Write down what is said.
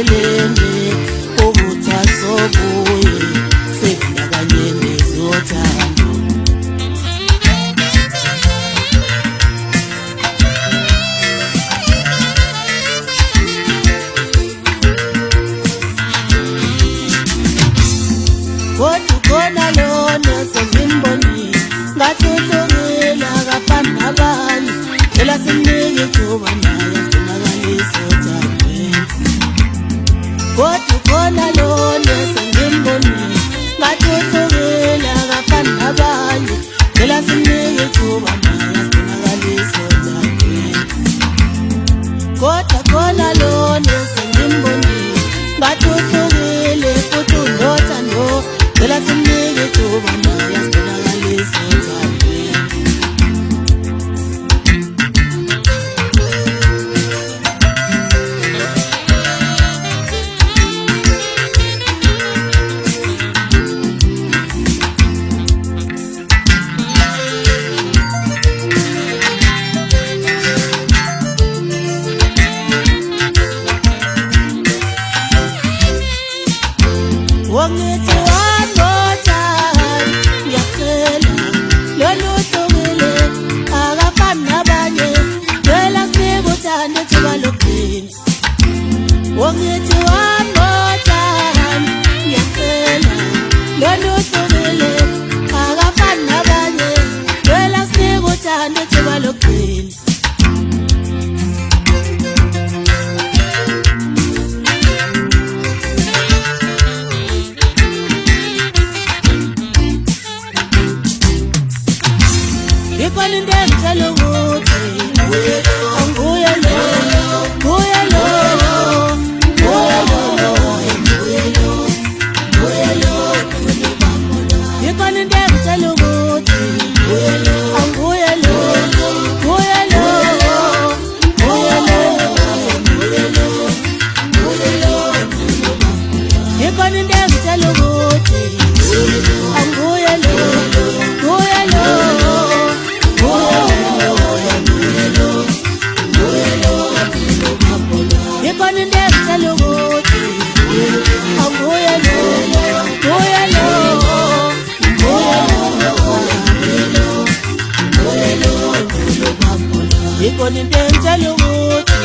ngisalele ukuthi asobuye sekudakanye nezothando. Kodwa khona lona sengimbonile ngathi uhlukile akafani nabanye, phela simnike ithuba naye agcinakale isothandweni. Kodwa khona lona sengimbonile ngathi uhlukile akafani nabanye, phela simnike ithuba naye agcinakale isothandweni. Kodwa khona lona sengimbonile ngathi uhlukile futhi unothando, phela simnike ithuba naye agcinakale isothandweni. Wangithi one more time, ngiyacela lolu hlukile akafani nabanye, phela sikuthanda ithuba lokugcina. Wangithi one more time, ngiyacela lolu hlukile akafani nabanye, phela sikuthanda ithuba lokugcina. Ikhona into engitshela ukuthi anguye lo, nguye lo, nguye lo, nguye lo, nguye lo. Ikhona into engitshela ukuthi anguye lo, nguye lo, nguye lo, nguye lo, nguye lo. Ikhona into engitshela ukuthi anguye lo, nguye lo. Ikhona into engitshela ukuthi anguye lo, nguye lo, nguye lo. Ikhona into engitshela ukuthi